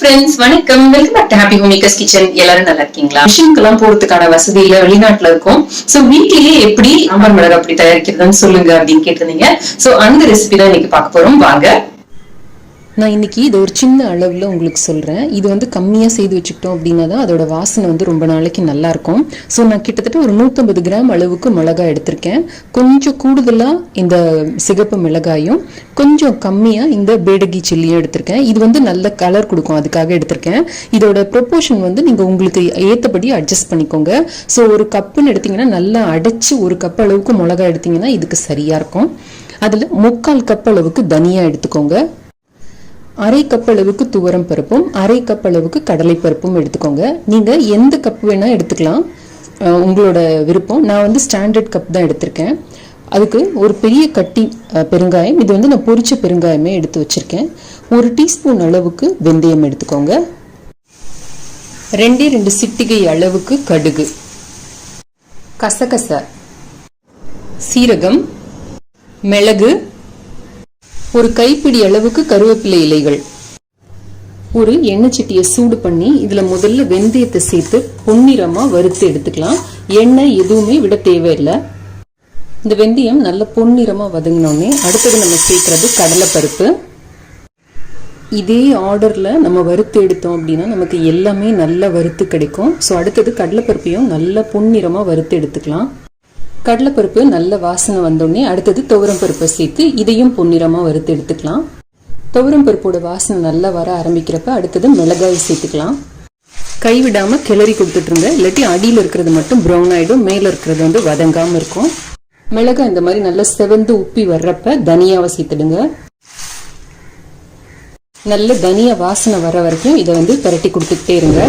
Friends, வணக்கம். Welcome back to happy home makers kitchen. எல்லாரும் நல்லா இருக்கீங்களா? மிஷினுக்கெல்லாம் போறதுக்கான வசதியில வெளிநாட்டுல இருக்கும். சோ வீட்லயே எப்படி சாம்பார் மிளகு அப்படி தயாரிக்கிறதுன்னு சொல்லுங்க அப்படின்னு கேட்டிருந்தீங்க. சோ அந்த ரெசிபி தான் இன்னைக்கு பார்க்க போறோம். வாங்க. நான் இன்றைக்கி இது ஒரு சின்ன அளவில் உங்களுக்கு சொல்கிறேன். இது வந்து கம்மியாக செய்து வச்சுக்கிட்டோம் அப்படின்னா தான் அதோட வாசனை வந்து ரொம்ப நாளைக்கு நல்லாயிருக்கும். ஸோ நான் கிட்டத்தட்ட ஒரு 150 கிராம் அளவுக்கு மிளகாய் எடுத்திருக்கேன். கொஞ்சம் கூடுதலாக இந்த சிகப்பு மிளகாயும் கொஞ்சம் கம்மியாக இந்த பேடகி சில்லியும் எடுத்திருக்கேன். இது வந்து நல்ல கலர் கொடுக்கும், அதுக்காக எடுத்திருக்கேன். இதோட ப்ரொப்போர்ஷன் வந்து நீங்கள் உங்களுக்கு ஏற்றபடி அட்ஜஸ்ட் பண்ணிக்கோங்க. ஸோ ஒரு கப்புன்னு எடுத்திங்கன்னா நல்லா அடைச்சி ஒரு கப் அளவுக்கு மிளகாய் எடுத்திங்கன்னா இதுக்கு சரியாக இருக்கும். அதில் 3/4 கப் அளவுக்கு தனியாக எடுத்துக்கோங்க. 1/2 கப் அளவுக்கு துவரம் பருப்பும் 1/2 கப் அளவுக்கு கடலை பருப்பும் எடுத்துக்கோங்க. நீங்கள் எந்த கப் வேணால் எடுத்துக்கலாம், உங்களோட விருப்பம். நான் வந்து ஸ்டாண்டர்ட் கப் தான் எடுத்திருக்கேன். அதுக்கு ஒரு பெரிய கட்டி பெருங்காயம், இது வந்து நான் பொரிச்ச பெருங்காயமே எடுத்து வச்சுருக்கேன். 1 டீஸ்பூன் அளவுக்கு வெந்தயம் எடுத்துக்கோங்க. 2 சிட்டிகை அளவுக்கு கடுகு, கசகசா, சீரகம், மிளகு, ஒரு கைப்பிடி அளவுக்கு கருவேப்பிலை இலைகள். ஒரு எண்ணெய் சட்டியை சூடு பண்ணி இதில் முதல்ல வெந்தயத்தை சேர்த்து பொன்னிறமாக வறுத்து எடுத்துக்கலாம். எண்ணெய் எதுவுமே விட தேவையில்லை. இந்த வெந்தயம் நல்ல பொன்னிறமாக வதங்கினோடனே அடுத்தது நம்ம சேர்க்கறது கடலைப்பருப்பு. இதே ஆர்டரில் நம்ம வறுத்து எடுத்தோம் அப்படின்னா நமக்கு எல்லாமே நல்லா வறுத்து கிடைக்கும். ஸோ அடுத்தது கடலைப்பருப்பையும் நல்லா பொன்னிறமாக வறுத்து எடுத்துக்கலாம். கடலைப்பருப்பு நல்ல வாசனை வந்தோடனே அடுத்தது துவரம் பருப்பை சேர்த்து இதையும் பொன்னிறமாக வறுத்து எடுத்துக்கலாம். துவரம் பருப்போட வாசனை நல்லா வர ஆரம்பிக்கிறப்ப அடுத்தது மிளகாய் சேர்த்துக்கலாம். கைவிடாமல் கிளறி கொடுத்துட்ருங்க, இல்லாட்டி அடியில் இருக்கிறது மட்டும் ப்ரௌன் ஆகிடும், மேலே இருக்கிறது வந்து வதங்காமல் இருக்கும். மிளகாய் இந்த மாதிரி நல்லா செவந்து உப்பி வர்றப்ப தனியாவை சேர்த்துடுங்க. நல்ல தனியா வாசனை வர வரைக்கும் இதை வந்து பரட்டி கொடுத்துக்கிட்டே இருங்க.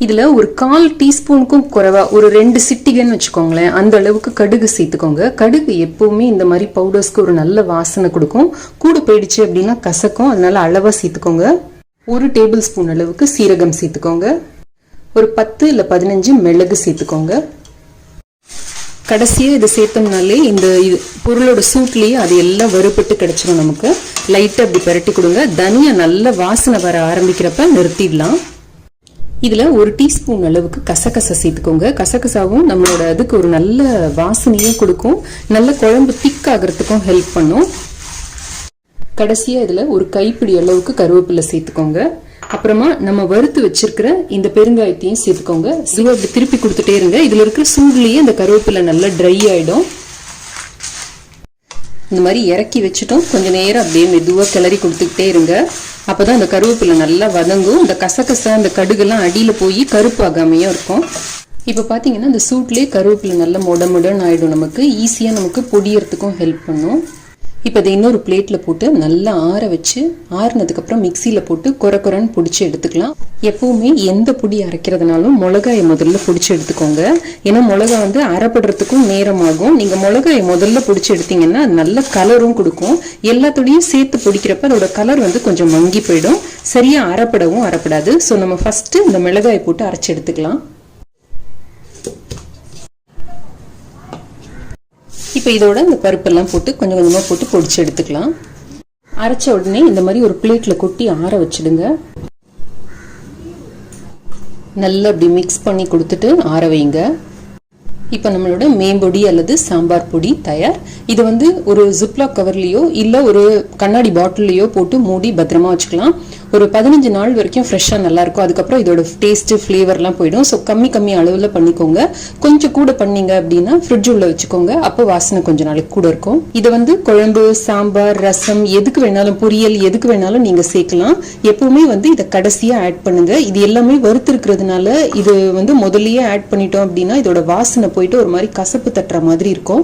இதில் ஒரு 1/4 டீஸ்பூனுக்கும் குறைவா ஒரு 2 சிட்டிகைன்னு வச்சுக்கோங்களேன், அந்த அளவுக்கு கடுகு சேர்த்துக்கோங்க. கடுகு எப்பவுமே இந்த மாதிரி பவுடர்ஸ்க்கு ஒரு நல்ல வாசனை கொடுக்கும். கூட போயிடுச்சு அப்படின்னா கசக்கும், அதனால அளவாக சேர்த்துக்கோங்க. 1 டேபிள் ஸ்பூன் அளவுக்கு சீரகம் சேர்த்துக்கோங்க. ஒரு 10 இல்லை 15 மிளகு சேர்த்துக்கோங்க. கடைசியாக இதை சேர்த்தோம்னாலே இந்த பொருளோட சூட்லேயே அது எல்லாம் வறுபட்டு கிடைச்சிடும் நமக்கு. லைட்டாக அப்படி பரட்டி கொடுங்க. தனியாக நல்ல வாசனை வர ஆரம்பிக்கிறப்ப நிறுத்திடலாம். இதில் 1 டீஸ்பூன் அளவுக்கு கசகசா சேர்த்துக்கோங்க. கசகசாவும் நம்மளோட அதுக்கு ஒரு நல்ல வாசனையும் கொடுக்கும், நல்ல குழம்பு திக் ஆகிறதுக்கும் ஹெல்ப் பண்ணும். கடைசியாக இதில் ஒரு கைப்பிடி அளவுக்கு கருவேப்பிலை சேர்த்துக்கோங்க. அப்புறமா நம்ம வறுத்து வச்சிருக்கிற இந்த பெருங்காயத்தையும் சேர்த்துக்கோங்க. அப்படி திருப்பி கொடுத்துட்டே இருங்க. இதில் இருக்கிற சூடுலேயே இந்த கருவேப்பிலை நல்லா ட்ரை ஆகிடும். இந்த மாதிரி இறக்கி வச்சுட்டோம், கொஞ்சம் நேரம் அப்படியே மெதுவாக கிளறி கொடுத்துக்கிட்டே இருங்க. அப்போதான் அந்த கருவேப்பிலை நல்லா வதங்கும். இந்த கசகசா இந்த கடுகுலாம் அடியில் போய் கருப்பு ஆகாமையும் இருக்கும். இப்போ பார்த்தீங்கன்னா இந்த சூட்லேயே கருவேப்பிலை நல்லா முடன்னு ஆகிடும். நமக்கு ஈஸியாக நமக்கு பொடியறதுக்கும் ஹெல்ப் பண்ணும். இப்போ இதை இன்னொரு பிளேட்டில் போட்டு நல்லா ஆற வச்சு ஆறுனதுக்கப்புறம் மிக்சியில் போட்டு கொரன்னு பிடிச்சி எடுத்துக்கலாம். எப்பவுமே எந்த பொடி அரைக்கிறதுனாலும் மிளகாயை முதல்ல பிடிச்சி எடுத்துக்கோங்க. ஏன்னா மிளகா வந்து அரைப்படுறதுக்கும் நேரமாகும். நீங்கள் மிளகாயை முதல்ல பிடிச்சி எடுத்தீங்கன்னா நல்ல கலரும் கொடுக்கும். எல்லாத்தோடையும் சேர்த்து பிடிக்கிறப்ப அதோட கலர் வந்து கொஞ்சம் மங்கி போயிடும், சரியாக அரைப்படாது. ஸோ நம்ம ஃபஸ்ட்டு இந்த மிளகாயை போட்டு அரைச்சி எடுத்துக்கலாம். இப்போ இதோட இந்த பருப்பெல்லாம் போட்டு கொஞ்சம் கொஞ்சமாக போட்டு பொடிச்சு எடுத்துக்கலாம். அரைச்ச உடனே இந்த மாதிரி ஒரு பிளேட்டில் கொட்டி ஆற வச்சுடுங்க. நல்லா அப்படி மிக்ஸ் பண்ணி கொடுத்துட்டு ஆற வைங்க. இப்போ நம்மளோட மேம்பொடி அல்லது சாம்பார் பொடி தயார். இது வந்து ஒரு ஜிப்லாக் கவர்லேயோ இல்லை ஒரு கண்ணாடி பாட்டில்லையோ போட்டு மூடி பத்திரமா வச்சுக்கலாம். ஒரு 15 நாள் வரைக்கும் ஃப்ரெஷ்ஷாக நல்லாயிருக்கும். அதுக்கப்புறம் இதோட டேஸ்ட்டு ஃப்ளேவர்லாம் போயிடும். ஸோ கம்மி அளவில் பண்ணிக்கோங்க. கொஞ்சம் கூட பண்ணீங்க அப்படின்னா ஃப்ரிட்ஜ் உள்ள வச்சுக்கோங்க, அப்போ வாசனை கொஞ்சம் நாளைக்கு கூட இருக்கும். இதை வந்து குழம்பு, சாம்பார், ரசம் எதுக்கு வேணாலும், பொரியல் எதுக்கு வேணாலும் நீங்கள் சேர்க்கலாம். எப்பவுமே வந்து இதை கடைசியாக ஆட் பண்ணுங்க. இது எல்லாமே வறுத்துருக்கிறதுனால இது வந்து முதல்லையே ஆட் பண்ணிட்டோம் அப்படின்னா இதோட வாசனை போயிட்டு ஒரு மாதிரி கசப்பு தட்டுற மாதிரி இருக்கும்.